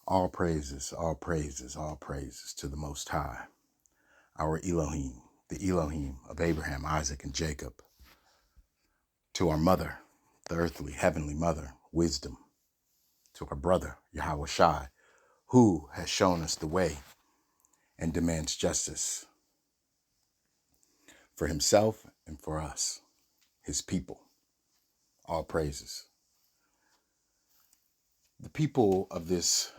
All praises, all praises, all praises to the Most High, our Elohim, the Elohim of Abraham, Isaac, and Jacob, to our mother, the earthly, heavenly mother, wisdom, to our brother, Yahweh Shai, who has shown us the way and demands justice for himself and for us, his people. All praises. The people of this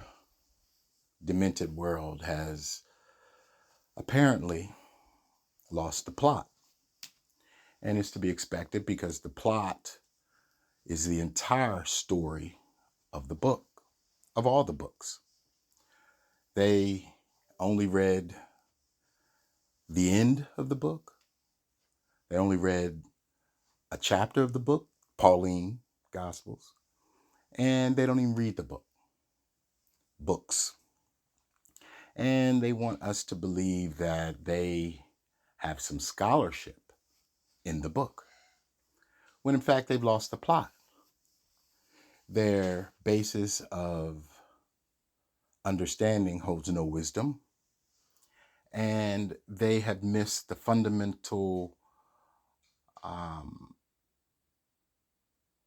demented world has apparently lost the plot. And it's to be expected because the plot is the entire story of the book, of all the books. They only read the end of the book. They only read a chapter of the book, Pauline Gospels, and they don't even read the books. And they want us to believe that they have some scholarship in the book, when in fact they've lost the plot. Their basis of understanding holds no wisdom, and they have missed the fundamental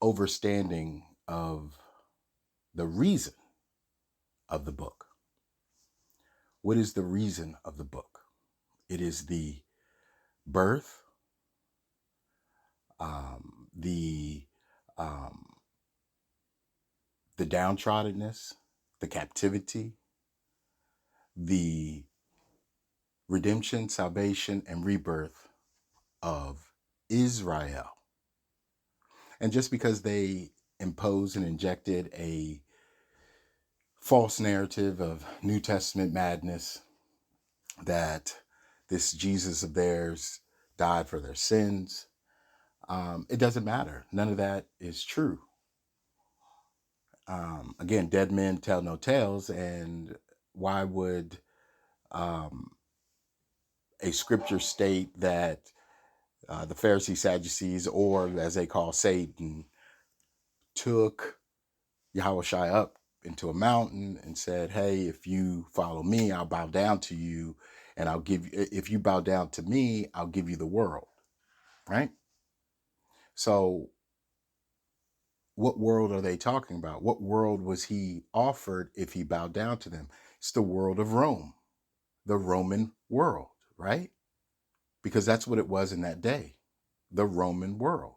overstanding of the reason of the book. What is the reason of the book? It is the birth, the downtroddenness, the captivity, the redemption, salvation, and rebirth of Israel. And just because they imposed and injected a false narrative of New Testament madness, that this Jesus of theirs died for their sins, it doesn't matter. None of that is true. Again, dead men tell no tales, and why would a scripture state that the Pharisees, Sadducees, or as they call Satan, took Yahweh Shai up into a mountain and said, hey, if you follow me, I'll bow down to you, and I'll give you, if you bow down to me, I'll give you the world, right? So what world are they talking about? What world was he offered if he bowed down to them? It's the world of Rome, the Roman world, right? Because that's what it was in that day, the Roman world.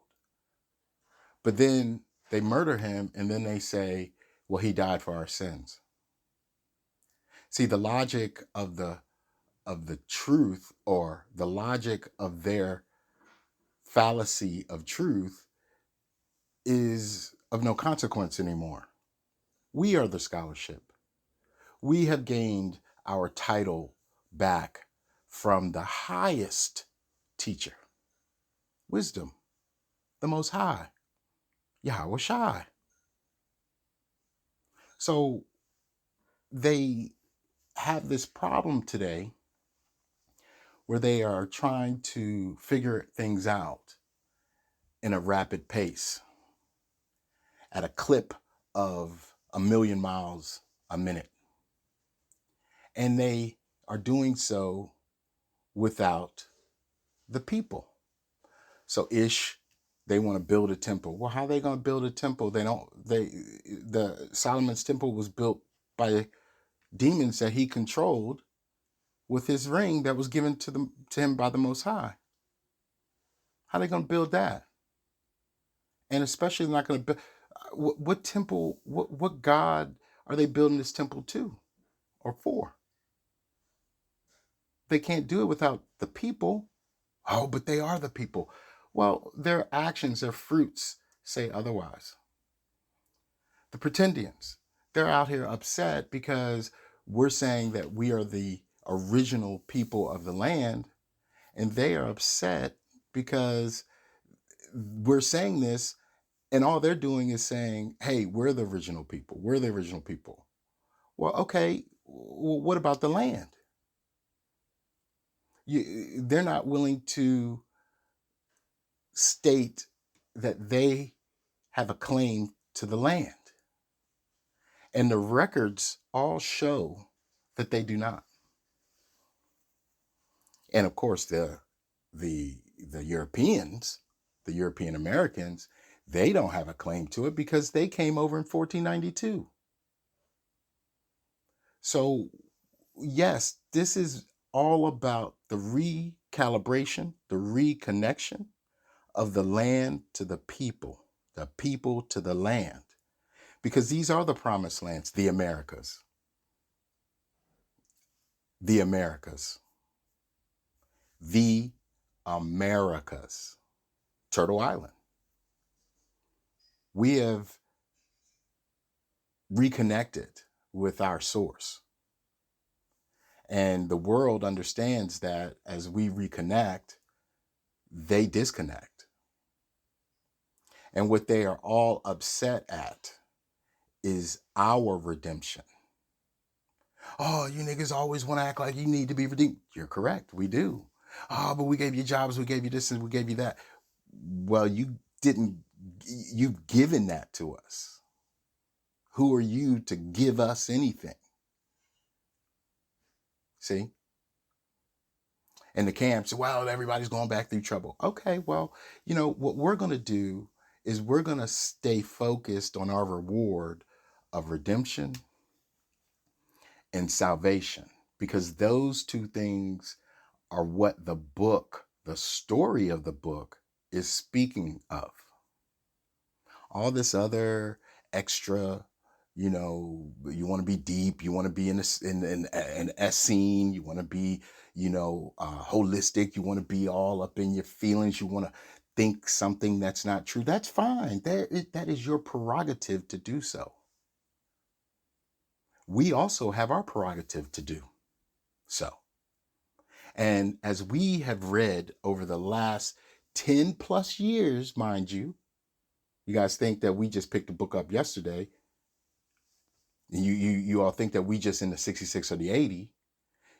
But then they murder him, and then they say, well, he died for our sins. See, the logic of the truth, or the logic of their fallacy of truth, is of no consequence anymore. We are the scholarship. We have gained our title back from the highest teacher, wisdom, the Most High, Yahweh Shai. So they have this problem today where they are trying to figure things out in a rapid pace, at a clip of 1,000,000 miles a minute. And they are doing so without the people. So they want to build a temple. Well, how are they going to build a temple? The Solomon's temple was built by demons that he controlled with his ring that was given to him by the Most High. How are they going to build that? And especially not going to build, what temple, what God are they building this temple to or for? They can't do it without the people. Oh, but they are the people. Well, their actions, their fruits say otherwise. The pretendians, they're out here upset because we're saying that we are the original people of the land, and they are upset because we're saying this, and all they're doing is saying, hey, we're the original people. We're the original people. Well, okay, what about the land? They're not willing to state that they have a claim to the land. And the records all show that they do not. And of course, the Europeans, the European Americans, they don't have a claim to it because they came over in 1492. So yes, this is all about the recalibration, the reconnection of the land to the people to the land, because these are the promised lands, the Americas, the Americas, the Americas, Turtle Island. We have reconnected with our source. And the world understands that as we reconnect, they disconnect. And what they are all upset at is our redemption. Oh, you niggas always want to act like you need to be redeemed. You're correct. We do. Oh, but we gave you jobs, we gave you this, and we gave you that. Well, you didn't, you've given that to us. Who are you to give us anything? See? And the camps, well, everybody's going back through trouble. Okay, well, what we're going to do is we're going to stay focused on our reward of redemption and salvation, because those two things are what the book, the story of the book, is speaking of. All this other extra, you want to be deep, you want to be in an Essene, you want to be, holistic, you want to be all up in your feelings, you want to think something that's not true. That's fine. That is your prerogative to do so. We also have our prerogative to do so. And as we have read over the last 10 plus years, mind you, you guys think that we just picked the book up yesterday. You all think that we just in the 66 or the 80.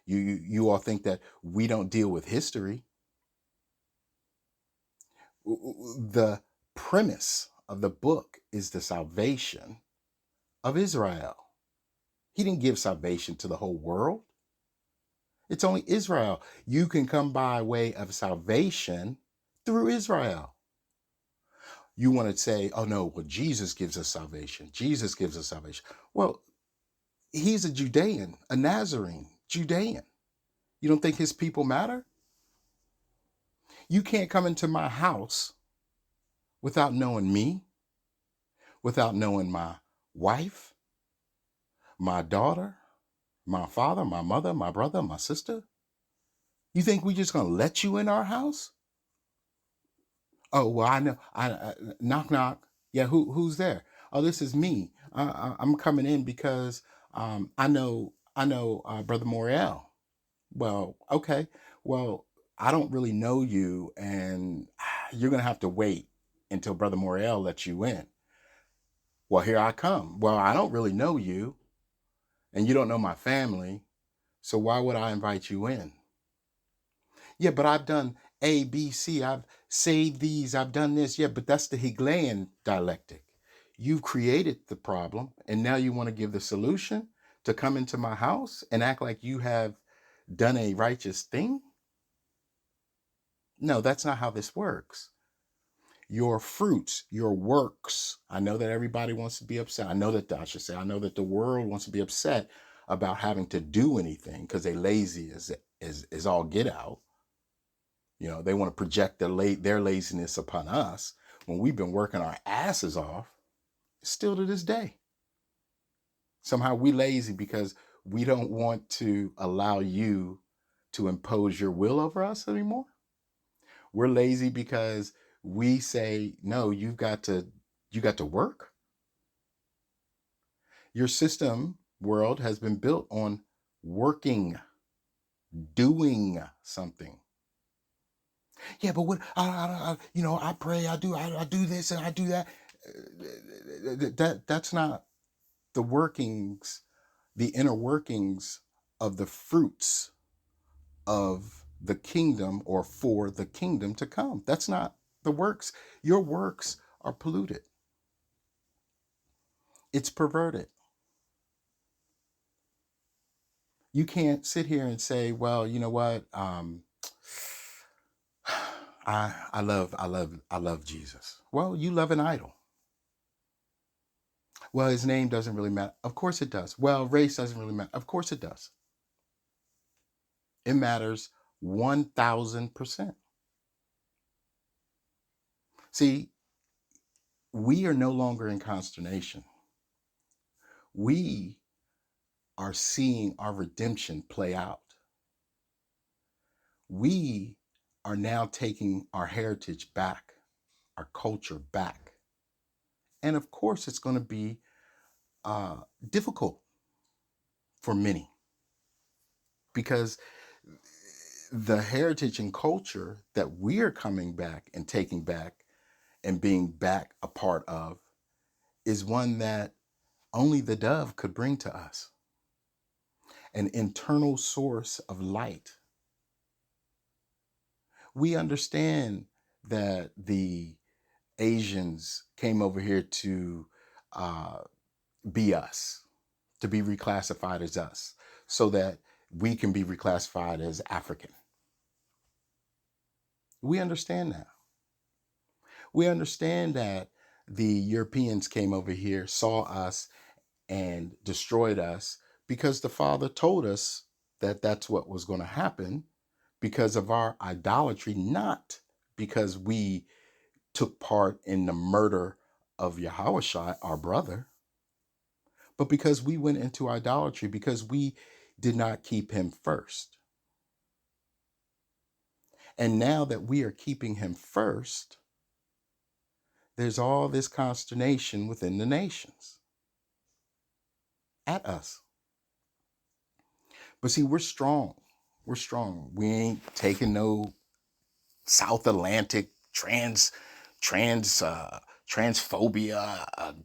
You all think that we don't deal with history. The premise of the book is the salvation of Israel. He didn't give salvation to the whole world. It's only Israel. You can come by way of salvation through Israel. You want to say, oh no, well, Jesus gives us salvation. Jesus gives us salvation. Well, he's a Judean, a Nazarene, Judean. You don't think his people matter? You can't come into my house without knowing me, without knowing my wife, my daughter, my father, my mother, my brother, my sister. You think we just gonna let you in our house? Oh, well, I know. Knock, knock. Yeah, who's there? Oh, this is me. I'm coming in because I know Brother Moriel. Well, okay. Well, I don't really know you, and you're gonna have to wait until Brother Moriel lets you in. Well, here I come. Well, I don't really know you, and you don't know my family, so why would I invite you in? Yeah, but I've done A, B, C. I've saved these. I've done this. Yeah, but that's the Hegelian dialectic. You've created the problem, and now you want to give the solution to come into my house and act like you have done a righteous thing? No, that's not how this works. Your fruits, your works. I know that everybody wants to be upset. I know that the world wants to be upset about having to do anything because they lazy as all get out. They want to project their laziness upon us when we've been working our asses off still to this day. Somehow we lazy because we don't want to allow you to impose your will over us anymore. We're lazy because we say, no, you got to work. Your system world has been built on working, doing something. Yeah, but what I pray, I do this and I do that. That's not the workings, the inner workings of the fruits of the kingdom or for the kingdom to come. That's not the works. Your works are polluted. It's perverted. You can't sit here and say, well, you know what? I love Jesus. Well, you love an idol. Well, his name doesn't really matter. Of course it does. Well, race doesn't really matter. Of course it does. It matters 1000%. See, we are no longer in consternation. We are seeing our redemption play out. We are now taking our heritage back, our culture back. And of course, it's going to be difficult for many because the heritage and culture that we are coming back and taking back and being back a part of is one that only the dove could bring to us, an internal source of light. We understand that the Asians came over here to uh, be us, to be reclassified as us, so that we can be reclassified as African. We understand that. We understand that the Europeans came over here, saw us, and destroyed us because the Father told us that that's what was going to happen because of our idolatry, not because we took part in the murder of Yahushua, our brother, but because we went into idolatry, because we did not keep him first. And now that we are keeping him first, there's all this consternation within the nations at us. But see, we're strong. We're strong. We ain't taking no South Atlantic transphobia,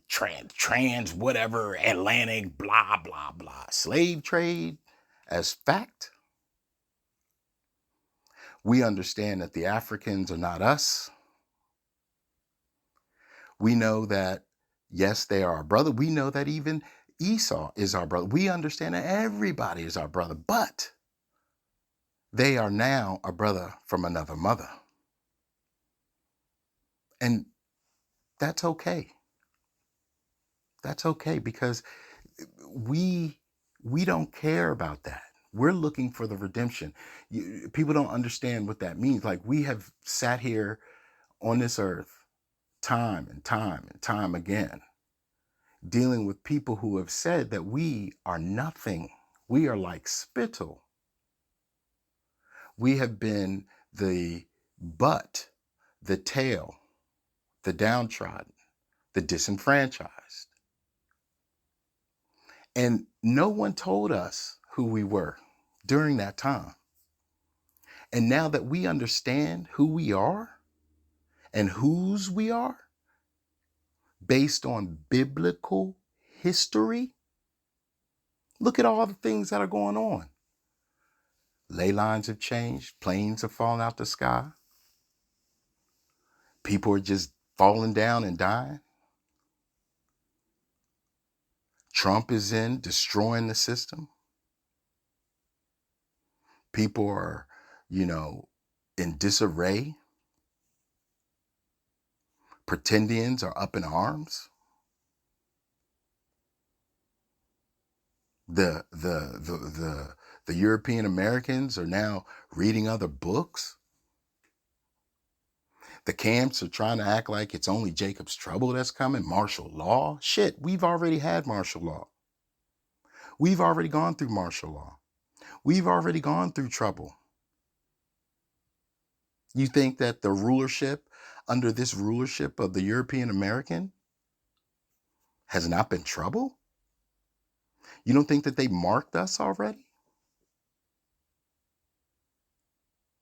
trans whatever, Atlantic, blah, blah, blah. Slave trade as fact. We understand that the Africans are not us. We know that, yes, they are our brother. We know that even Esau is our brother. We understand that everybody is our brother, but they are now a brother from another mother. And that's okay. That's okay because we don't care about that. We're looking for the redemption. People don't understand what that means. Like, we have sat here on this earth time and time and time again, dealing with people who have said that we are nothing. We are like spittle. We have been the butt, the tail, the downtrodden, the disenfranchised. And no one told us who we were during that time. And now that we understand who we are and whose we are based on biblical history, look at all the things that are going on. Ley lines have changed. Planes have fallen out the sky. People are just falling down and dying. Trump is in destroying the system. People are, in disarray. Pretendians are up in arms. The European Americans are now reading other books. The camps are trying to act like it's only Jacob's trouble that's coming. Martial law. Shit, we've already had martial law. We've already gone through martial law. We've already gone through trouble. You think that the rulership, under this rulership of the European American, has not been trouble? You don't think that they marked us already?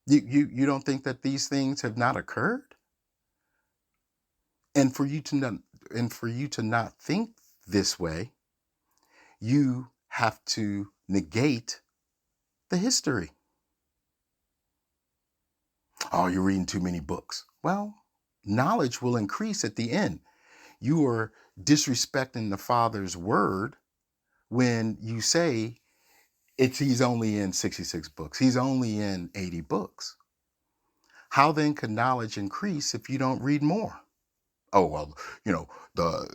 You don't think that these things have not occurred? And for you to not think this way, you have to negate the history. Oh, you're reading too many books. Well, knowledge will increase at the end. You are disrespecting the Father's word when you say He's only in 66 books. He's only in 80 books. How then can knowledge increase if you don't read more? Oh well, you know, the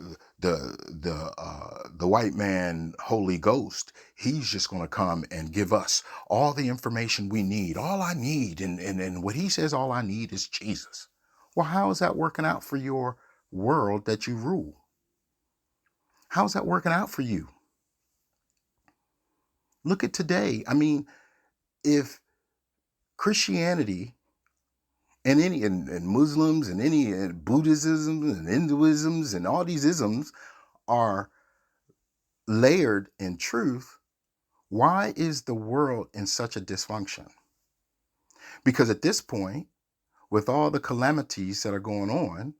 white man Holy Ghost, he's just going to come and give us all the information we need. All I need, and what he says, all I need is Jesus. Well, how is that working out for your world that you rule? How's that working out for you? Look at today. I mean, if Christianity and Muslims and any Buddhism and Hinduisms and all these isms are layered in truth, why is the world in such a dysfunction? Because at this point, with all the calamities that are going on,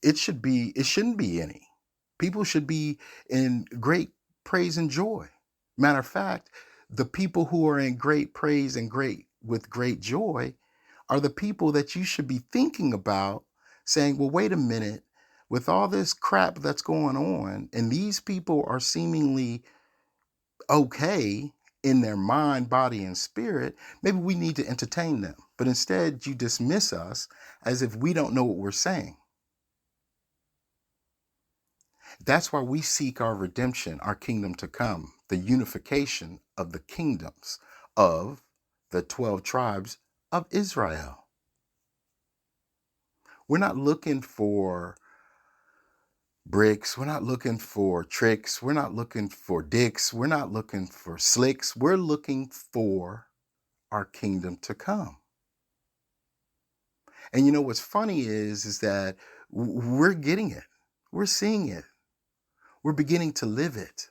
it shouldn't be any. People should be in great praise and joy. Matter of fact, the people who are in great praise and great joy are the people that you should be thinking about, saying, well, wait a minute, with all this crap that's going on, and these people are seemingly okay in their mind, body, and spirit, maybe we need to entertain them. But instead, you dismiss us as if we don't know what we're saying. That's why we seek our redemption, our kingdom to come, the unification of the kingdoms of the 12 tribes of Israel. We're not looking for bricks. We're not looking for tricks. We're not looking for dicks. We're not looking for slicks. We're looking for our kingdom to come. And you know what's funny is that we're getting it. We're seeing it. We're beginning to live it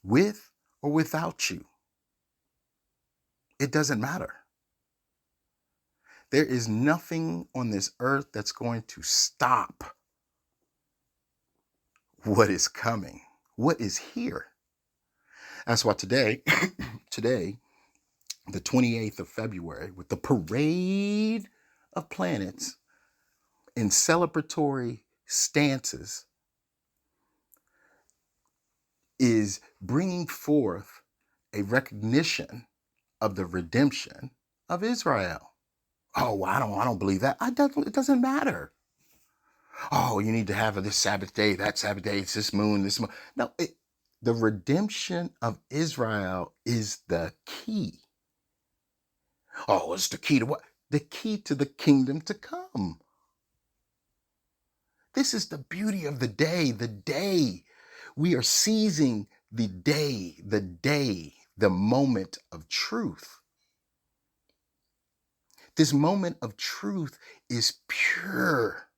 with or without you. It doesn't matter. There is nothing on this earth that's going to stop what is coming, what is here. That's why today, the 28th of February, with the parade of planets in celebratory stances, is bringing forth a recognition of the redemption of Israel. Oh, I don't believe that. It doesn't matter. Oh, you need to have this Sabbath day, that Sabbath day, it's this moon, this moon. No, the redemption of Israel is the key. Oh, it's the key to what? The key to the kingdom to come. This is the beauty of the day. The day. We are seizing the day, the moment of truth. This moment of truth is pure.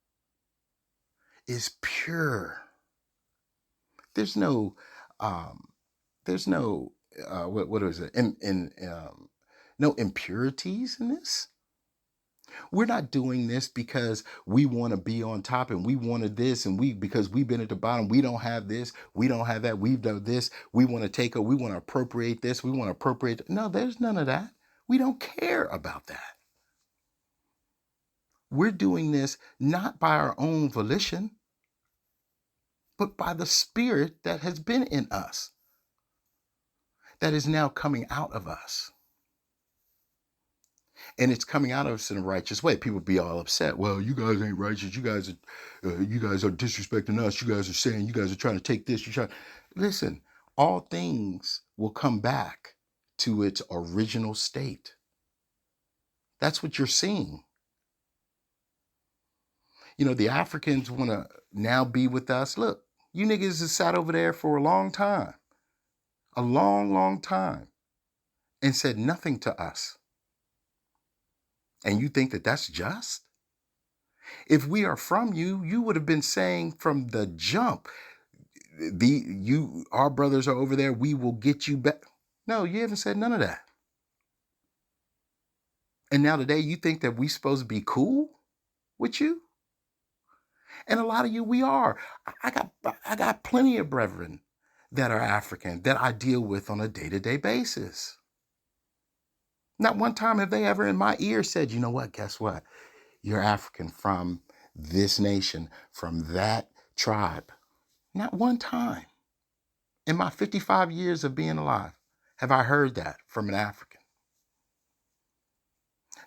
Is pure. There's no, what is it? No impurities in this. We're not doing this because we want to be on top and we wanted this and because we've been at the bottom, we don't have this, we don't have that, we've done this, we want to take it, we want to appropriate this, we want to appropriate. No, there's none of that. We don't care about that. We're doing this not by our own volition, but by the spirit that has been in us, that is now coming out of us. And it's coming out of us in a righteous way. People be all upset. Well, you guys ain't righteous. You guys are disrespecting us. You guys are saying you guys are trying to take this. Listen. All things will come back to its original state. That's what you're seeing. You know, the Africans want to now be with us. Look, you niggas have sat over there for a long time, long time, and said nothing to us. And you think that that's just? If we are from you, you would have been saying from the jump, our brothers are over there, we will get you back. No, you haven't said none of that. And now today you think that we supposed to be cool with you? And a lot of you, we are. I got plenty of brethren that are African that I deal with on a day-to-day basis. Not one time have they ever in my ear said, you know what, guess what? You're African from this nation, from that tribe. Not one time. In my 55 years of being alive, have I heard that from an African?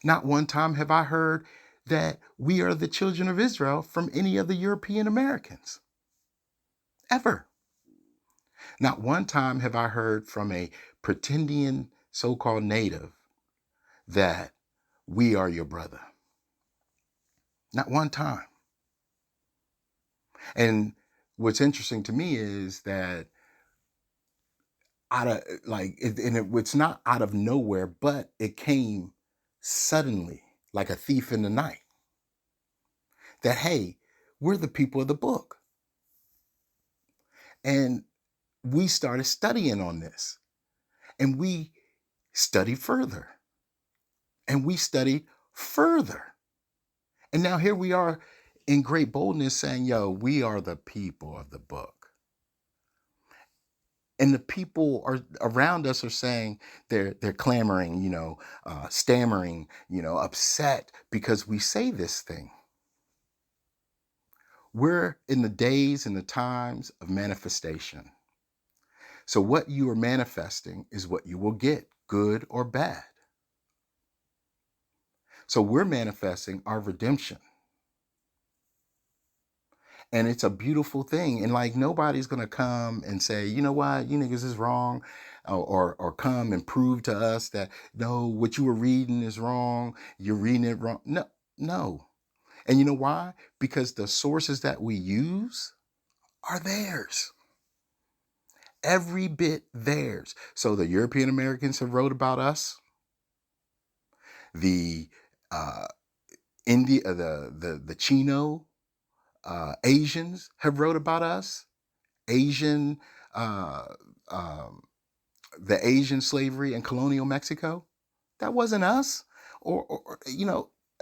Not one time have I heard that we are the children of Israel from any of the European Americans. Ever. Not one time have I heard from a pretendian so-called native that we are your brother. Not one time. And what's interesting to me is that it's not out of nowhere, but it came suddenly like a thief in the night that, hey, we're the people of the book. And we started studying on this, and we studied further, and we studied further. And now here we are in great boldness saying, yo, we are the people of the book. And the people are around us are saying they're clamoring, stammering, upset because we say this thing. We're in the days and the times of manifestation. So what you are manifesting is what you will get, good or bad. So we're manifesting our redemption. And it's a beautiful thing. And like nobody's gonna come and say, you know what, you niggas is wrong, or come and prove to us that no, what you were reading is wrong. You're reading it wrong. No, no. And you know why? Because the sources that we use are theirs. Every bit theirs. So the European Americans have wrote about us. The India, the Chino Asians have wrote about us. Asian, uh, um, the Asian slavery and colonial Mexico, that wasn't us.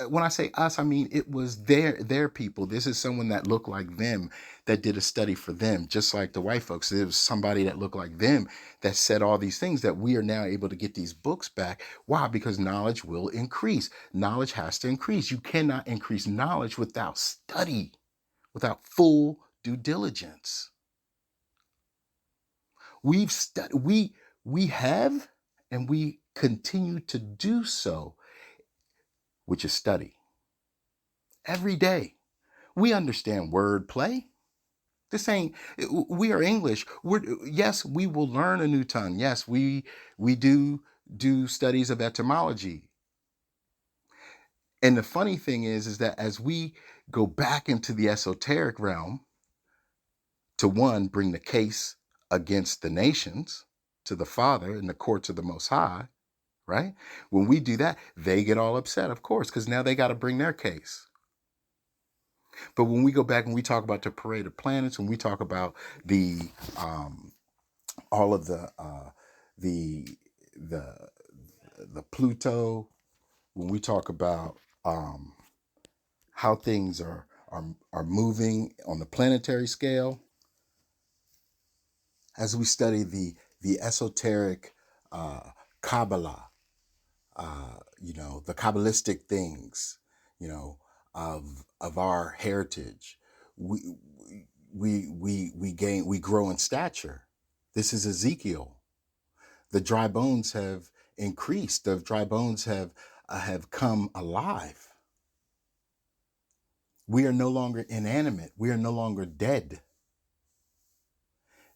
When I say us, I mean it was their people. This is someone that looked like them that did a study for them, just like the white folks. There was somebody that looked like them that said all these things that we are now able to get these books back. Why? Because knowledge will increase. Knowledge has to increase. You cannot increase knowledge without study, without full due diligence. We have and we continue to do so, which is study. Every day. We understand wordplay. We are English. Yes, we will learn a new tongue. Yes, we do studies of etymology. And the funny thing is that as we go back into the esoteric realm to one, bring the case against the nations to the Father in the courts of the Most High, right? When we do that, they get all upset, of course, because now they got to bring their case. But when we go back and we talk about the parade of planets, when we talk about the all of the the the Pluto, when we talk about how things are moving on the planetary scale, as we study the esoteric Kabbalah, the Kabbalistic things, of our heritage, we we grow in stature. This is Ezekiel. The dry bones have increased. The dry bones have come alive. We are no longer inanimate. We are no longer dead.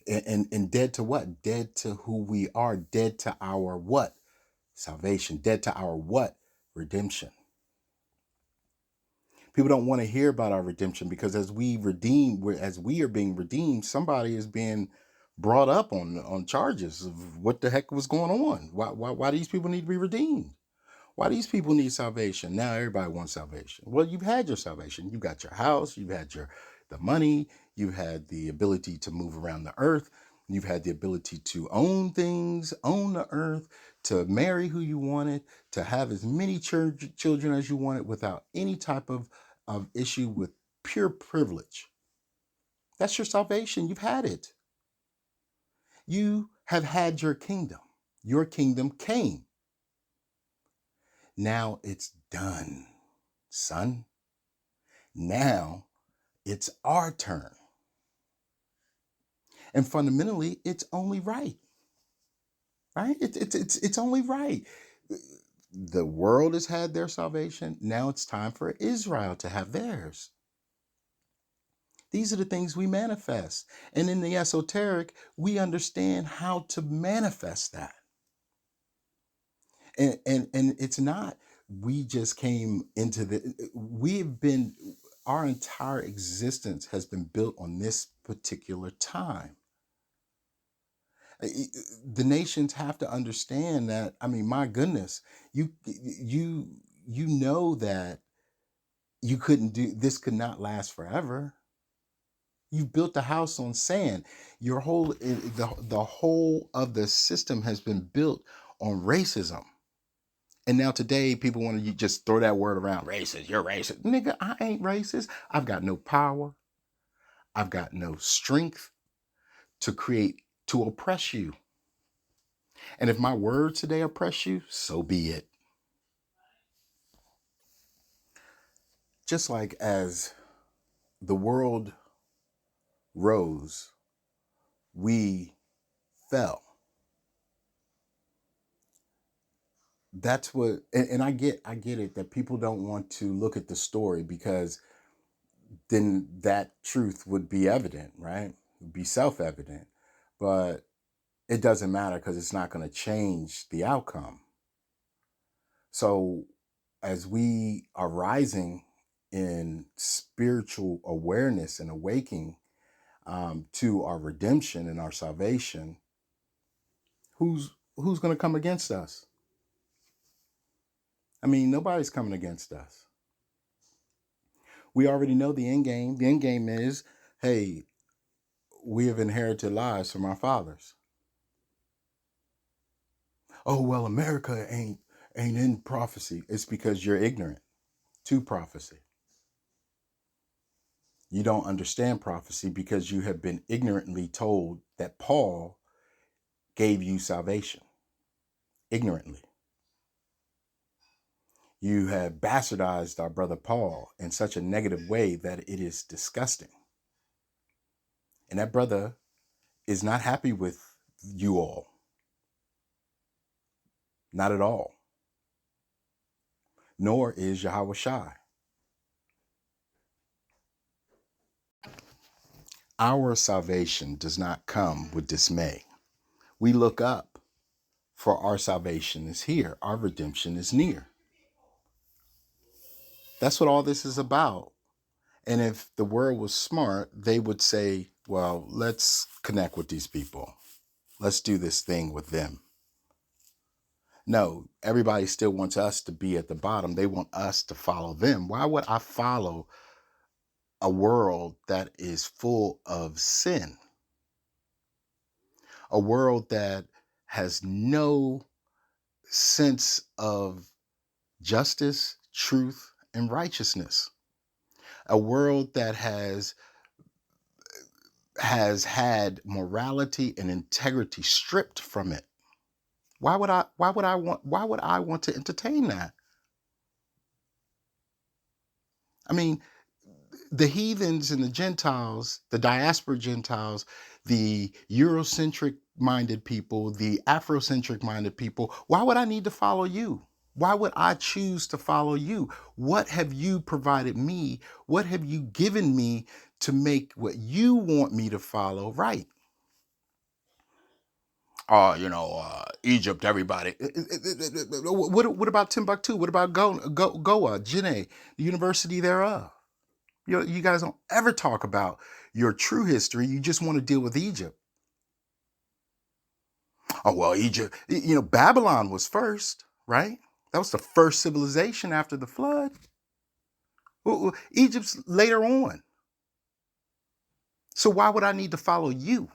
And dead to what? Dead to who we are. Dead to our what? Salvation. Dead to our what? Redemption. People don't want to hear about our redemption because as we are being redeemed, somebody is being brought up on charges of what the heck was going on. Why these people need to be redeemed? Why these people need salvation? Now everybody wants salvation. Well, you've had your salvation. You got your house. You've had the money. You've had the ability to move around the earth. You've had the ability to own things, own the earth, to marry who you wanted, to have as many children as you wanted without any type of issue, with pure privilege. That's your salvation. You've had it. You have had your kingdom. Your kingdom came. Now it's done, son. Now it's our turn. And fundamentally, it's only right, right? It's only right. The world has had their salvation. Now it's time for Israel to have theirs. These are the things we manifest. And in the esoteric, we understand how to manifest that. And it's not, we just came into we've been, our entire existence has been built on this particular time. The nations have to understand that. I mean, my goodness, you know that you couldn't do this, could not last forever. You've built a house on sand. Your whole the whole of the system has been built on racism. And now today, people want to just throw that word around. Racist, you're racist. Nigga, I ain't racist. I've got no power. I've got no strength to create, to oppress you. And if my words today oppress you, so be it. Just like as the world rose, we fell. That's what, and I get it that people don't want to look at the story, because then that truth would be evident, right? It would be self-evident. But it doesn't matter, because it's not going to change the outcome. So as we are rising in spiritual awareness and awakening to our redemption and our salvation, who's going to come against us? I mean, nobody's coming against us. We already know the end game. The end game is, hey, we have inherited lives from our fathers. Oh, well, America ain't in prophecy. It's because you're ignorant to prophecy. You don't understand prophecy because you have been ignorantly told that Paul gave you salvation. Ignorantly. You have bastardized our brother Paul in such a negative way that it is disgusting. And that brother is not happy with you all. Not at all. Nor is Yahweh Shai. Our salvation does not come with dismay. We look up, for our salvation is here. Our redemption is near. That's what all this is about. And if the world was smart, they would say, well, let's connect with these people. Let's do this thing with them. No, everybody still wants us to be at the bottom. They want us to follow them. Why would I follow a world that is full of sin? A world that has no sense of justice, truth, and righteousness. A world that has had morality and integrity stripped from it. Why would I want to entertain that? I mean, the heathens and the Gentiles, the diaspora Gentiles, the Eurocentric minded people, the Afrocentric minded people, why would I need to follow you? Why would I choose to follow you? What have you provided me? What have you given me to make what you want me to follow right? Egypt, everybody. What about Timbuktu? What about Goa, Guinea, the university thereof? You guys don't ever talk about your true history. You just want to deal with Egypt. Oh, well, Egypt, Babylon was first, right? That was the first civilization after the flood. Egypt's later on. So why would I need to follow you?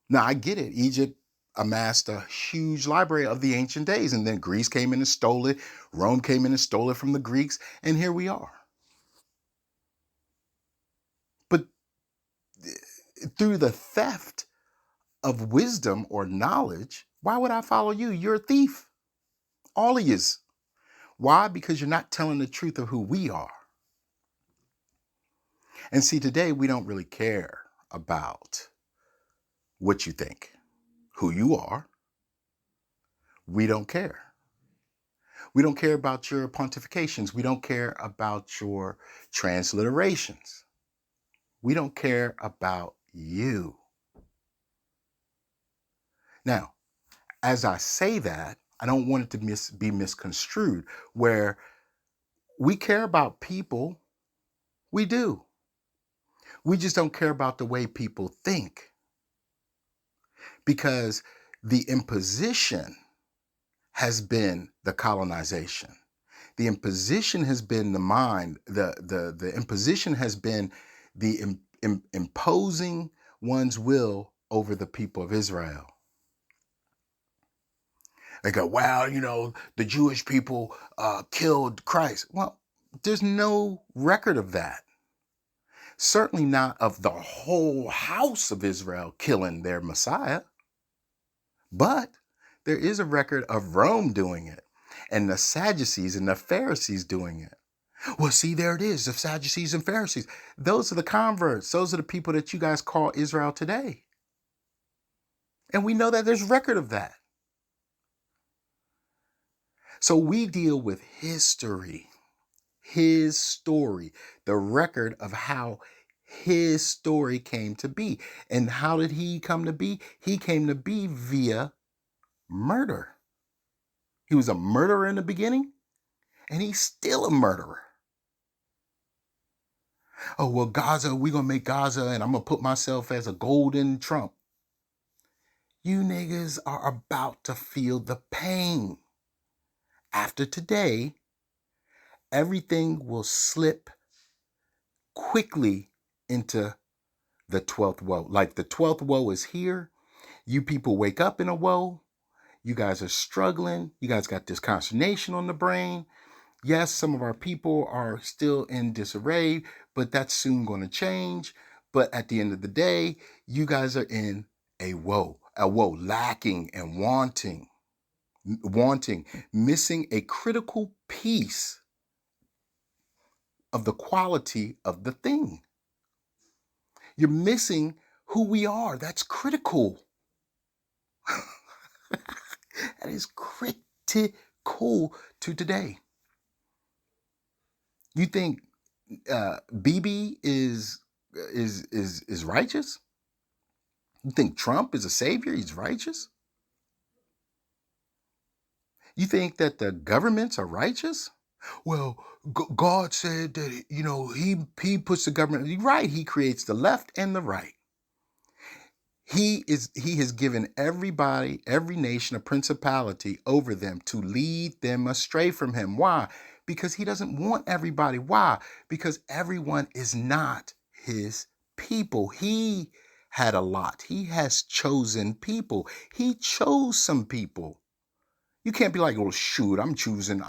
Now, I get it. Egypt amassed a huge library of the ancient days, and then Greece came in and stole it. Rome came in and stole it from the Greeks, and here we are. But through the theft of wisdom or knowledge, why would I follow you? You're a thief. All of yous. Why? Because you're not telling the truth of who we are. And see, today we don't really care about what you think, who you are. We don't care. We don't care about your pontifications. We don't care about your transliterations. We don't care about you. Now, as I say that, I don't want it to be misconstrued, where we care about people. We do. We just don't care about the way people think, because the imposition has been the colonization. The imposition has been the mind. The imposition has been the imposing one's will over the people of Israel. They go, well, the Jewish people killed Christ. Well, there's no record of that. Certainly not of the whole house of Israel killing their Messiah. But there is a record of Rome doing it, and the Sadducees and the Pharisees doing it. Well, see, there it is, the Sadducees and Pharisees. Those are the converts. Those are the people that you guys call Israel today. And we know that there's record of that. So we deal with history, his story, the record of how his story came to be. And how did he come to be? He came to be via murder. He was a murderer in the beginning, and he's still a murderer. Oh, well, Gaza, we're going to make Gaza, and I'm going to put myself as a golden Trump. You niggas are about to feel the pain. After today, everything will slip quickly into the 12th woe. Like the 12th woe is here. You people wake up in a woe. You guys are struggling. You guys got this consternation on the brain. Yes, some of our people are still in disarray, but that's soon going to change. But at the end of the day, you guys are in a woe, lacking and wanting, missing a critical piece of the quality of the thing. You're missing who we are. That's critical. That is critical to today. You think BB is righteous? You think Trump is a savior? He's righteous? You think that the governments are righteous? Well, God said that, he puts the government right. He creates the left and the right. He has given everybody, every nation, a principality over them to lead them astray from him. Why? Because he doesn't want everybody. Why? Because everyone is not his people. He had a lot. He has chosen people. He chose some people. You can't be like, oh, shoot, I'm choosing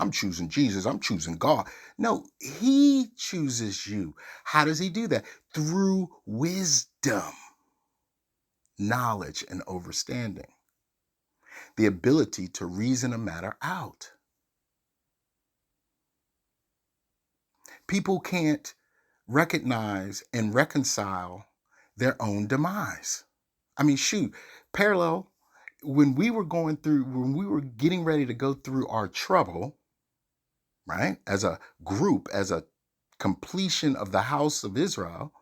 Jesus. I'm choosing God. No, he chooses you. How does he do that? Through wisdom, knowledge, and understanding. The ability to reason a matter out. People can't recognize and reconcile their own demise. I mean, shoot, parallel, when we were getting ready to go through our trouble, right, as a group, as a completion of the house of Israel,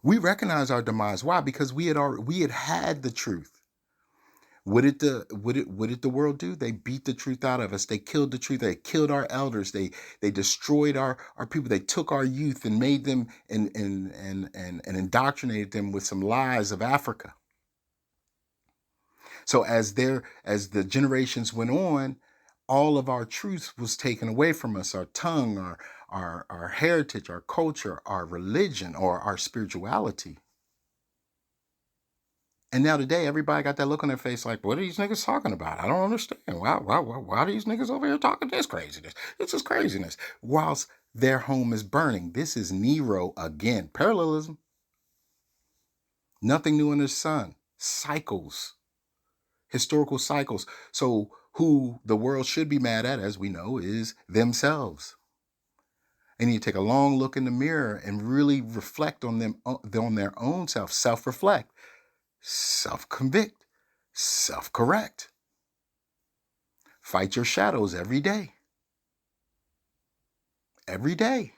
we recognize our demise. Why? Because we had the truth. What did the world do? They beat the truth out of us. They killed the truth. They killed our elders. They destroyed our people. They took our youth and made them and indoctrinated them with some lies of Africa. So as the generations went on, all of our truth was taken away from us. Our tongue, our heritage, our culture, our religion, or our spirituality. And now today, everybody got that look on their face like, what are these niggas talking about? I don't understand. Why are these niggas over here talking this craziness? This is craziness. Whilst their home is burning. This is Nero again. Parallelism. Nothing new under the sun. Cycles. Historical cycles. So who the world should be mad at, as we know, is themselves. They need to take a long look in the mirror and really reflect on their own self-reflect, self-convict, self-correct. Fight your shadows every day. Every day.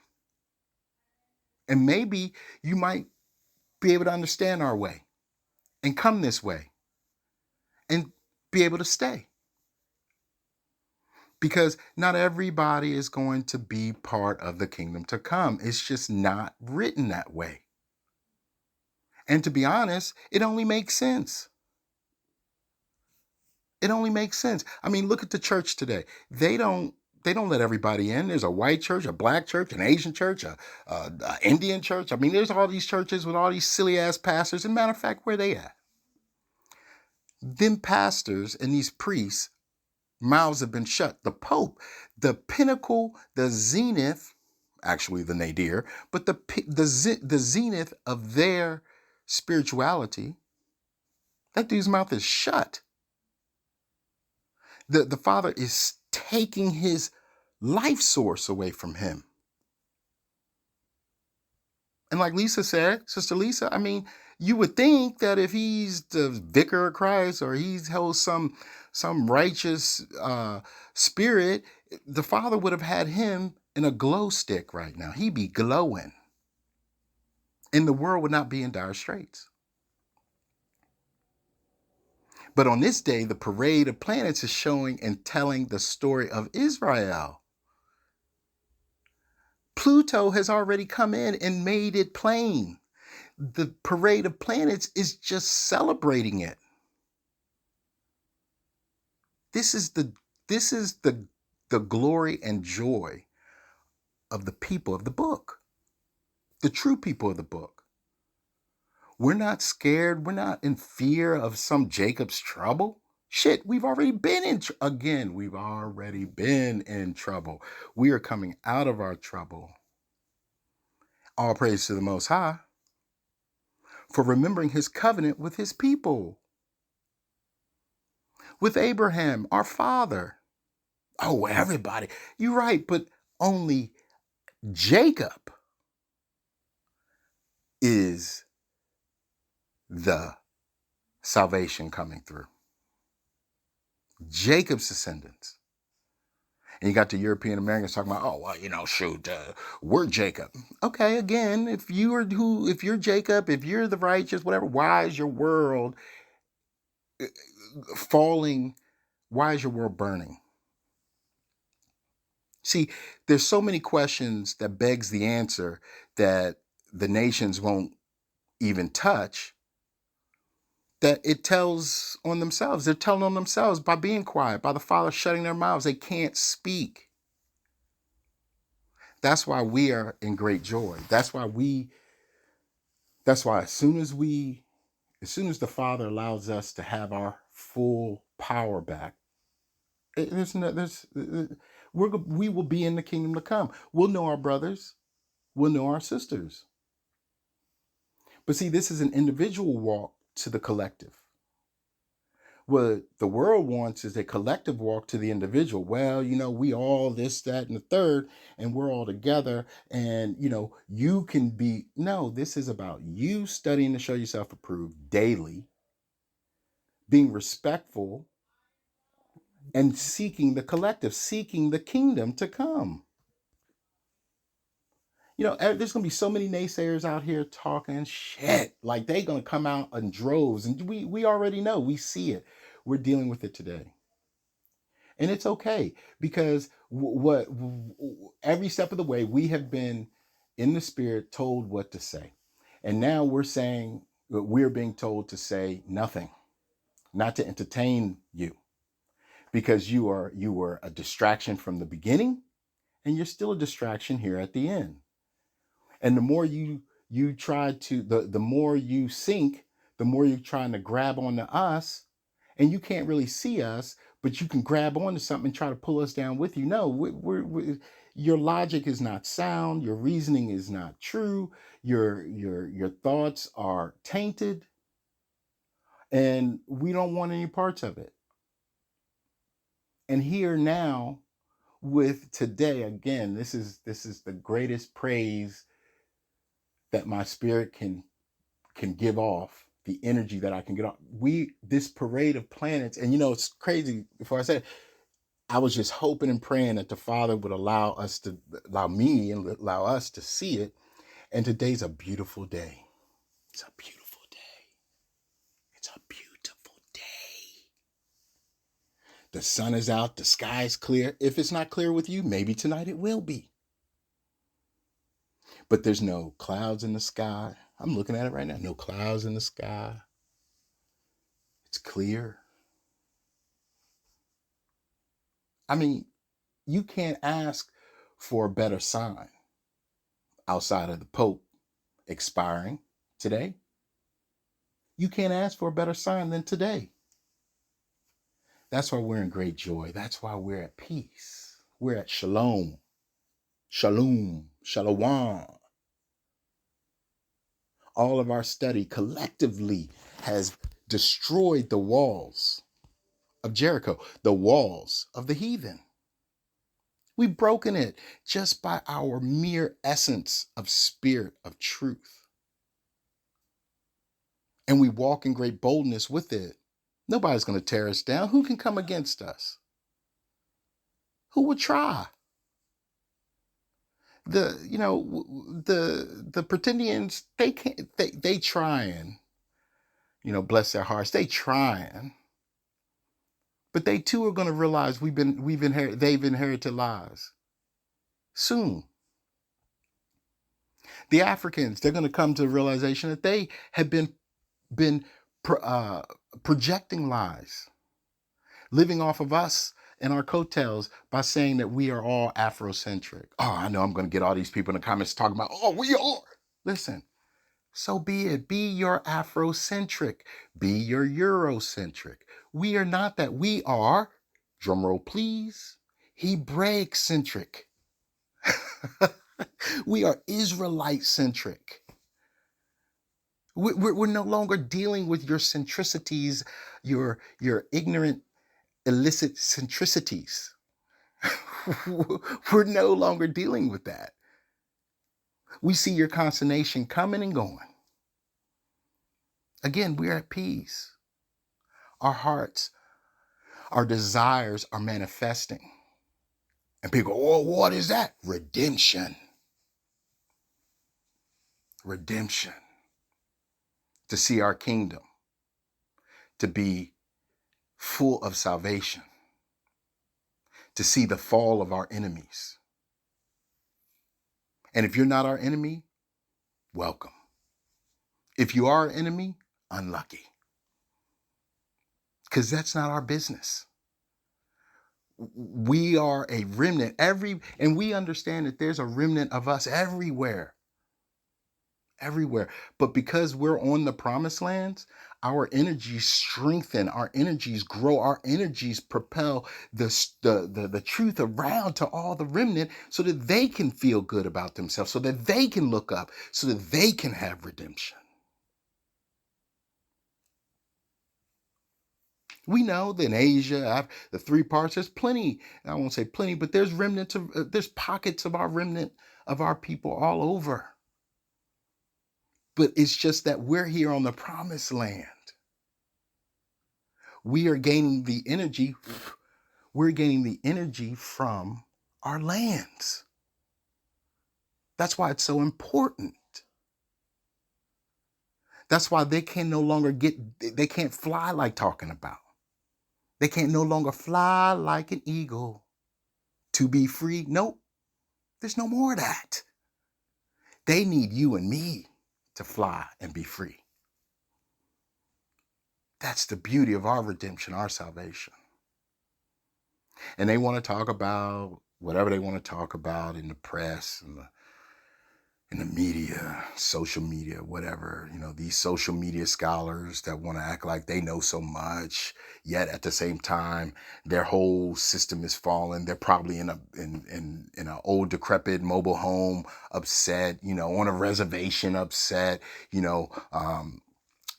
And maybe you might be able to understand our way and come this way and be able to stay. Because not everybody is going to be part of the kingdom to come. It's just not written that way. And to be honest, it only makes sense. It only makes sense. I mean, look at the church today. They don't let everybody in. There's a white church, a black church, an Asian church, a Indian church. I mean, there's all these churches with all these silly ass pastors. And matter of fact, where they at? Them pastors and these priests, mouths have been shut. The Pope, the pinnacle, the zenith, actually the nadir, but the zenith of their spirituality, that dude's mouth is shut. The Father is taking his life source away from him. And like Lisa said, Sister Lisa, I mean, you would think that if he's the vicar of Christ or he's held some righteous spirit, the Father would have had him in a glow stick right now. He'd be glowing. And the world would not be in dire straits. But on this day, the parade of planets is showing and telling the story of Israel. Pluto has already come in and made it plain. The parade of planets is just celebrating it. This is the glory and joy of the people of the book, the true people of the book. We're not scared. We're not in fear of some Jacob's trouble. Shit, we've already been we've already been in trouble. We are coming out of our trouble. All praise to the Most High for remembering his covenant with his people, with Abraham, our father. Oh, everybody. You're right, but only Jacob is the salvation coming through. Jacob's descendants. And you got the European Americans talking about, oh, well, shoot, we're Jacob. Okay, again, if you're Jacob, if you're the righteous, whatever, why is your world falling? Why is your world burning? See, there's so many questions that begs the answer that the nations won't even touch, that it tells on themselves. They're telling on themselves by being quiet, by the Father shutting their mouths. They can't speak. That's why we are in great joy. That's why as soon as the Father allows us to have our full power back, we will be in the kingdom to come. We'll know our brothers. We'll know our sisters. But see, this is an individual walk to the collective. What the world wants is a collective walk to the individual. Well, we all this, that, and the third, and we're all together. And, you can be, no, this is about you studying to show yourself approved daily, being respectful, and seeking the collective, seeking the kingdom to come. There's going to be so many naysayers out here talking shit. Like they going to come out in droves. And we already know. We see it. We're dealing with it today. And it's okay because every step of the way, we have been in the spirit told what to say. And now we're being told to say nothing, not to entertain you because you were a distraction from the beginning and you're still a distraction here at the end. And the more you try to, the more you sink, the more you're trying to grab onto us, and you can't really see us, but you can grab onto something and try to pull us down with you. No, your logic is not sound. Your reasoning is not true. Your thoughts are tainted, and we don't want any parts of it. And here now, with today. Again, this is the greatest praise that my spirit can give off, the energy that I can get off. This parade of planets, and it's crazy. Before I said it, I was just hoping and praying that the Father would allow me and allow us to see it. And today's a beautiful day. It's a beautiful day. It's a beautiful day. The sun is out, the sky is clear. If it's not clear with you, maybe tonight it will be. But there's no clouds in the sky. I'm looking at it right now. No clouds in the sky. It's clear. I mean, you can't ask for a better sign outside of the Pope expiring today. You can't ask for a better sign than today. That's why we're in great joy. That's why we're at peace. We're at shalom, shalom, shalom. All of our study collectively has destroyed the walls of Jericho, the walls of the heathen. We've broken it just by our mere essence of spirit of truth. And we walk in great boldness with it. Nobody's going to tear us down. Who can come against us? Who would try? The pretendians, they can't, they trying, bless their hearts, they trying, but they too are going to realize they've inherited lies soon. The Africans, they're going to come to the realization that they have been projecting lies, living off of us and our coattails by saying that we are all Afrocentric. Oh, I know I'm going to get all these people in the comments talking about, oh, we are. Listen, so be it. Be your Afrocentric. Be your Eurocentric. We are not that. We are, drumroll please, Hebraic centric. We are Israelite centric. We're no longer dealing with your centricities, your ignorant, illicit centricities. We're no longer dealing with that. We see your consternation coming and going. Again, we're at peace. Our hearts, our desires are manifesting. And people go, oh, what is that? Redemption. Redemption. To see our kingdom, to be full of salvation, to see the fall of our enemies. And if you're not our enemy, welcome. If you are our enemy, unlucky. Because that's not our business. We are a remnant and we understand that there's a remnant of us everywhere. But because we're on the promised lands, our energies strengthen, our energies grow, our energies propel the truth around to all the remnant so that they can feel good about themselves, so that they can look up, so that they can have redemption. We know that in Asia, the three parts, there's plenty, I won't say plenty, but there's remnants there's pockets of our remnant of our people all over. But it's just that we're here on the promised land. We are gaining the energy. We're gaining the energy from our lands. That's why it's so important. That's why they can no longer they can't fly like talking about. They can't no longer fly like an eagle. To be free, nope, there's no more of that. They need you and me to fly and be free. That's the beauty of our redemption, our salvation. And they want to talk about whatever they want to talk about in the press and in the media, social media, whatever, these social media scholars that want to act like they know so much, yet at the same time, their whole system is falling. They're probably in an old decrepit mobile home, upset, on a reservation, upset, in a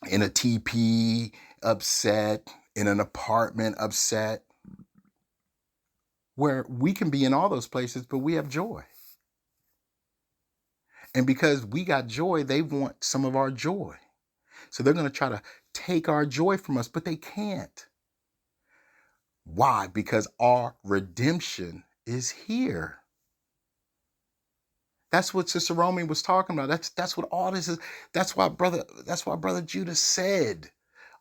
TP, upset, in an apartment, upset. where we can be in all those places, but we have joy. And because we got joy, they want some of our joy. So they're going to try to take our joy from us, but they can't. Why? Because our redemption is here. That's what Sister Romy was talking about. That's what all this is. That's why Brother Judah said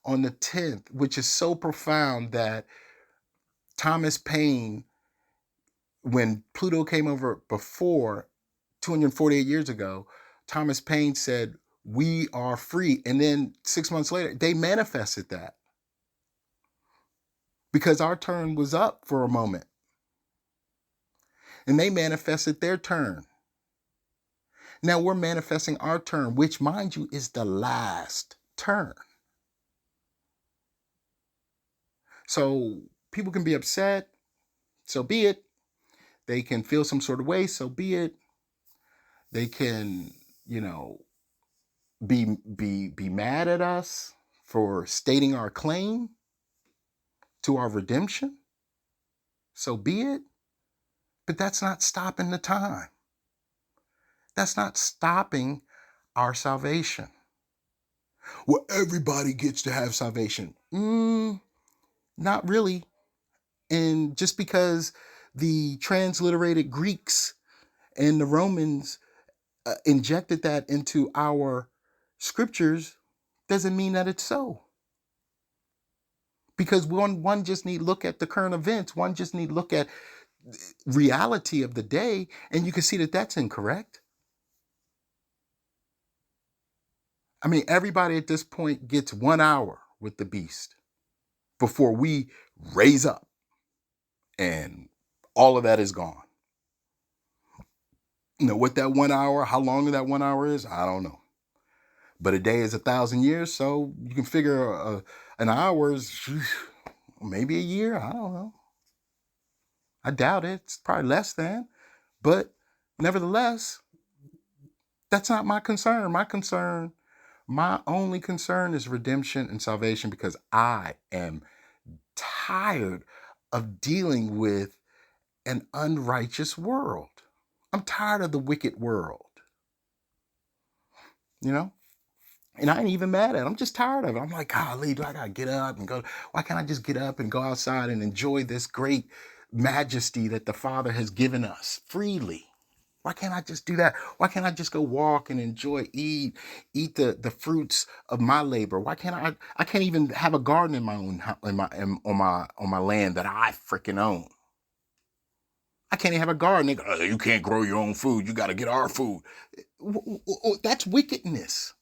on the 10th, which is so profound, that Thomas Paine, when Pluto came over before 248 years ago, Thomas Paine said, "We are free." And then 6 months later, they manifested that because our turn was up for a moment and they manifested their turn. Now we're manifesting our turn, which, mind you, is the last turn. So people can be upset, so be it. They can feel some sort of way, so be it. They can, be mad at us for stating our claim to our redemption, so be it. But that's not stopping the time. That's not stopping our salvation. Well, everybody gets to have salvation. Not really. And just because the transliterated Greeks and the Romans injected that into our scriptures doesn't mean that it's so. Because one just need look at the current events. One just need look at reality of the day, and you can see that that's incorrect. I mean, everybody at this point gets 1 hour with the beast before we raise up, and all of that is gone. What that 1 hour, how long that 1 hour is, I don't know. But a day is 1,000 years, so you can figure an hour is maybe a year. I don't know. I doubt it. It's probably less than. But nevertheless, that's not my concern. My only concern is redemption and salvation, because I am tired of dealing with an unrighteous world. I'm tired of the wicked world. And I ain't even mad at it. I'm just tired of it. I'm like, golly, do I gotta get up and go? Why can't I just get up and go outside and enjoy this great majesty that the Father has given us freely? Why can't I just do that? Why can't I just go walk and enjoy, eat the fruits of my labor? Why can't I can't even have a garden in my own on my land that I freaking own. I can't even have a garden. They go, "Oh, you can't grow your own food. You got to get our food." That's wickedness.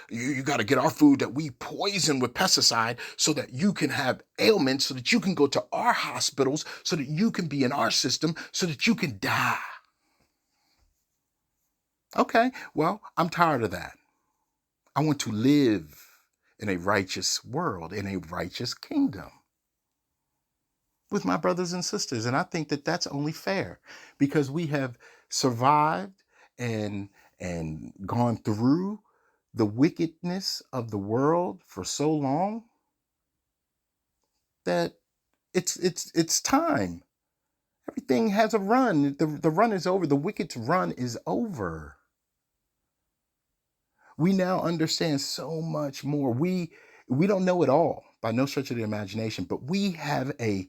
You got to get our food that we poison with pesticide so that you can have ailments, so that you can go to our hospitals, so that you can be in our system, so that you can die. Okay, well, I'm tired of that. I want to live in a righteous world, in a righteous kingdom with my brothers and sisters. And I think that that's only fair, because we have survived and gone through the wickedness of the world for so long that it's time. Everything has a run. The run is over. The wicked's run is over. We now understand so much more. We don't know it all by no stretch of the imagination, but we have a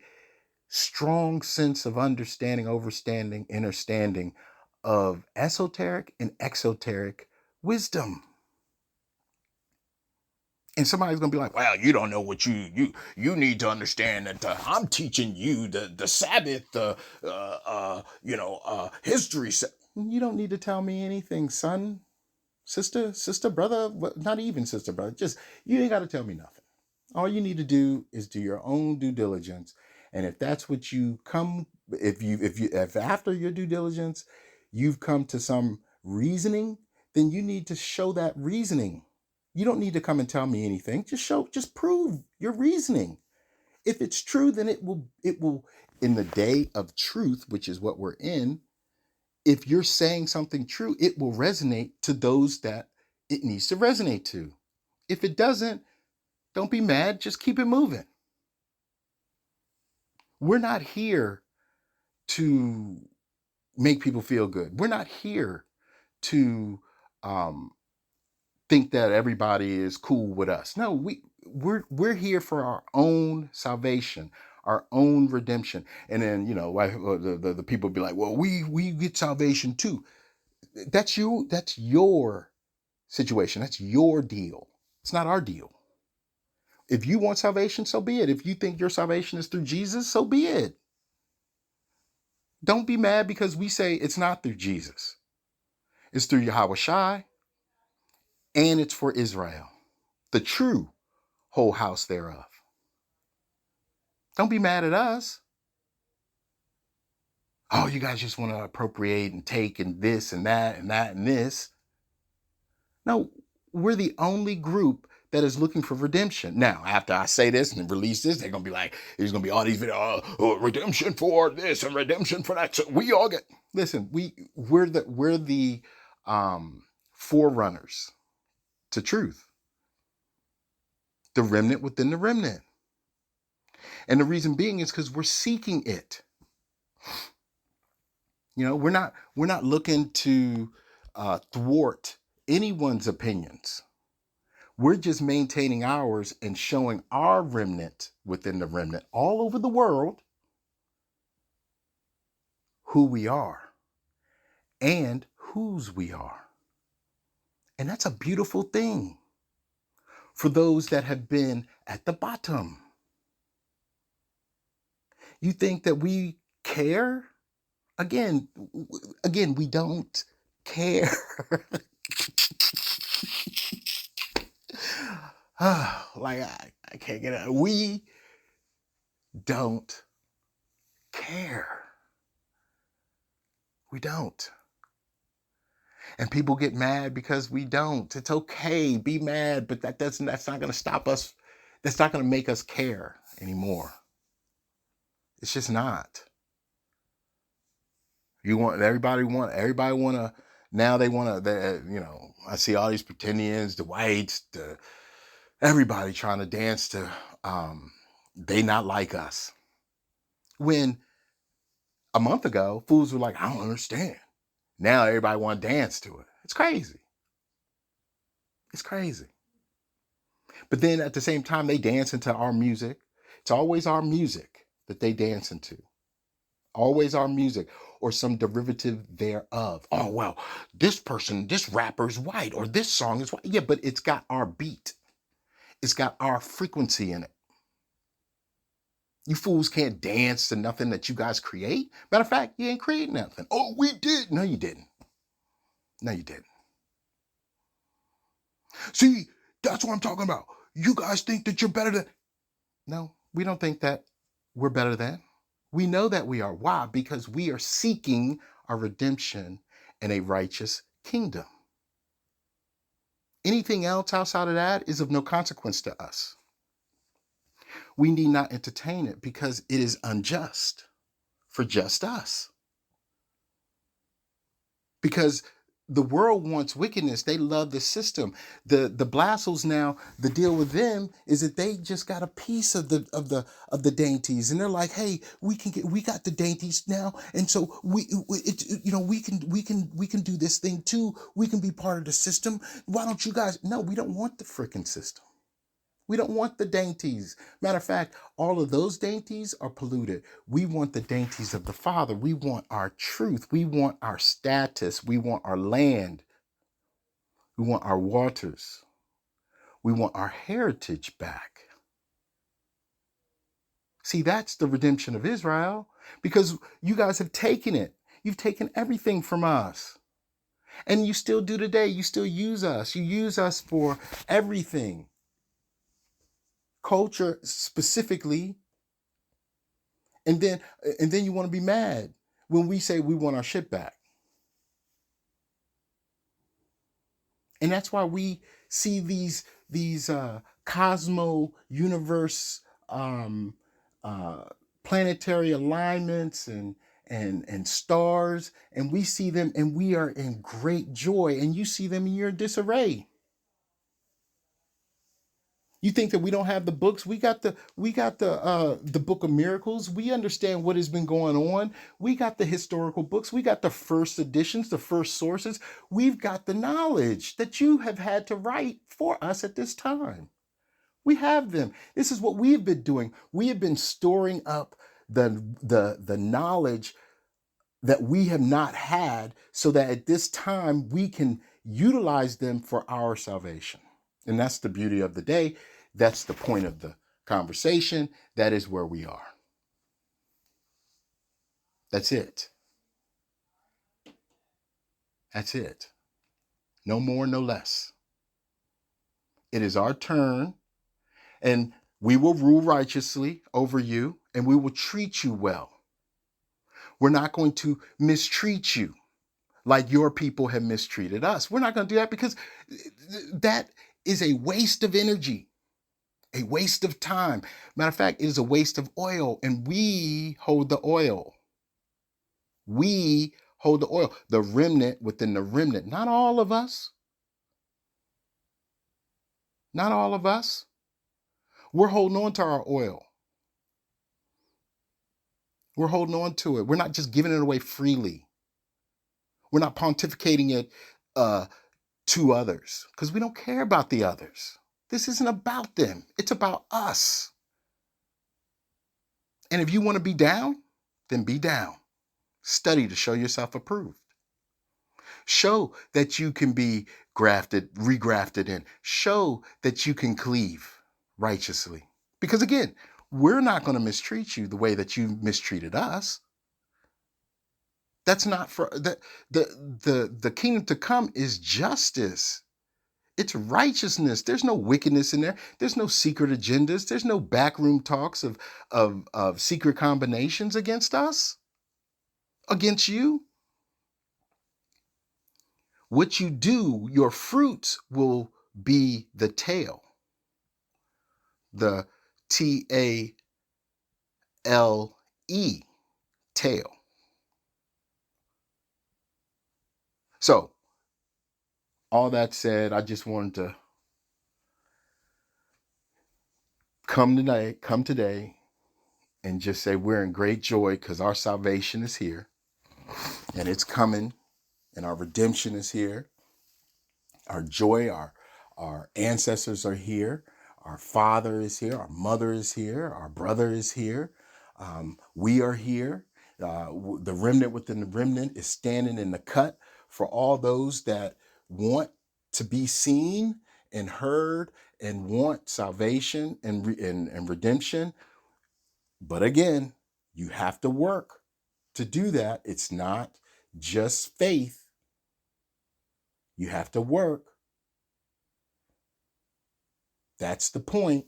strong sense of understanding, understanding of esoteric and exoteric wisdom. And somebody's gonna be like, "Well, you don't know what you need to understand that I'm teaching you the Sabbath, history." You don't need to tell me anything, son, sister, brother. Not even sister, brother. Just, you ain't got to tell me nothing. All you need to do is do your own due diligence. And if that's what you come, if after your due diligence you've come to some reasoning, then you need to show that reasoning. You don't need to come and tell me anything. Just prove your reasoning. If it's true, then it will in the day of truth, which is what we're in. If you're saying something true, it will resonate to those that it needs to resonate to. If it doesn't, don't be mad, just keep it moving. We're not here to make people feel good. We're not here to um, think that everybody is cool with us. No, we're here for our own salvation, our own redemption. And then the people be like, well, we get salvation too. That's you. That's your situation. That's your deal. It's not our deal. If you want salvation, so be it. If you think your salvation is through Jesus, so be it. Don't be mad because we say it's not through Jesus. It's through Yahweh Shai, and it's for Israel, the true whole house thereof. Don't be mad at us. Oh, you guys just want to appropriate and take and this and that and that and this. No, we're the only group that is looking for redemption. Now, after I say this and release this, they're going to be like, there's going to be all these videos, redemption for this and redemption for that. So we all get, listen, we're the forerunners to truth, the remnant within the remnant. And the reason being is because we're seeking it. We're not looking to thwart anyone's opinions. We're just maintaining ours and showing our remnant within the remnant all over the world who we are and whose we are. And that's a beautiful thing for those that have been at the bottom. You think that we care? Again, we don't care. Like I can't get it. We don't care. We don't. And people get mad because we don't. It's okay, be mad, but that's not going to stop us. That's not going to make us care anymore. It's just not. Everybody want to, now they want to, I see all these pretendians, the whites, everybody trying to dance to, they not like us. When a month ago, fools were like, I don't understand. Now everybody want to dance to it. It's crazy. It's crazy. But then at the same time, they dance into our music. It's always our music that they dance into. Always our music or some derivative thereof. Oh, well, this rapper's white or this song is white. Yeah, but it's got our beat. It's got our frequency in it. You fools can't dance to nothing that you guys create. Matter of fact, you ain't creating nothing. Oh, we did. No, you didn't. No, you didn't. See, that's what I'm talking about. You guys think that you're better than. No, we don't think that we're better than. We know that we are. Why? Because we are seeking our redemption in a righteous kingdom. Anything else outside of that is of no consequence to us. We need not entertain it because it is unjust for just us. Because the world wants wickedness. They love the system. The Blassels now, the deal with them is that they just got a piece of the dainties, and they're like, hey, we got the dainties now, and so we can do this thing too. We can be part of the system. Why don't you guys? No, we don't want the freaking system. We don't want the dainties. Matter of fact, all of those dainties are polluted. We want the dainties of the Father. We want our truth. We want our status. We want our land. We want our waters. We want our heritage back. See, that's the redemption of Israel because you guys have taken it. You've taken everything from us. And you still do today. You still use us. You use us for everything. Culture specifically. And then you want to be mad when we say we want our shit back. And that's why we see these cosmo universe planetary alignments and stars, and we see them and we are in great joy, and you see them and you're in disarray. You think that we don't have the books? We got the Book of Miracles. We understand what has been going on. We got the historical books. We got the first editions, the first sources. We've got the knowledge that you have had to write for us at this time. We have them. This is what we have been doing. We have been storing up the knowledge that we have not had, so that at this time we can utilize them for our salvation. And that's the beauty of the day. That's the point of the conversation. That is where we are. That's it. That's it. No more, no less. It is our turn, and we will rule righteously over you, and we will treat you well. We're not going to mistreat you like your people have mistreated us. We're not going to do that, because that is a waste of energy, a waste of time. Matter of fact, it is a waste of oil, and we hold the oil. We hold the oil, the remnant within the remnant. Not all of us. Not all of us. We're holding on to our oil. We're holding on to it. We're not just giving it away freely. We're not pontificating it to others, because we don't care about the others. This isn't about them. It's about us. And if you want to be down, then be down. Study to show yourself approved. Show that you can be grafted, regrafted in. Show that you can cleave righteously. Because again, we're not going to mistreat you the way that you mistreated us. That's not for the kingdom to come is justice. It's righteousness. There's no wickedness in there. There's no secret agendas. There's no backroom talks of secret combinations against us, against you. What you do, your fruits will be the tail. The TALE, tail. So, all that said, I just wanted to come today and just say we're in great joy, because our salvation is here, and it's coming, and our redemption is here. Our joy, our ancestors are here. Our father is here. Our mother is here. Our brother is here. We are here. The remnant within the remnant is standing in the cut for all those that want to be seen and heard and want salvation and redemption. But again, you have to work to do that. It's not just faith. You have to work. That's the point.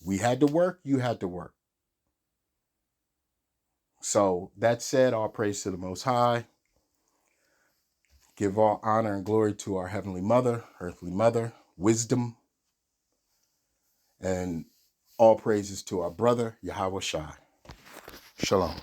We had to work. You had to work. So that said, all praise to the Most High. Give all honor and glory to our Heavenly Mother, Earthly Mother, wisdom, and all praises to our brother, Yahweh Shai. Shalom.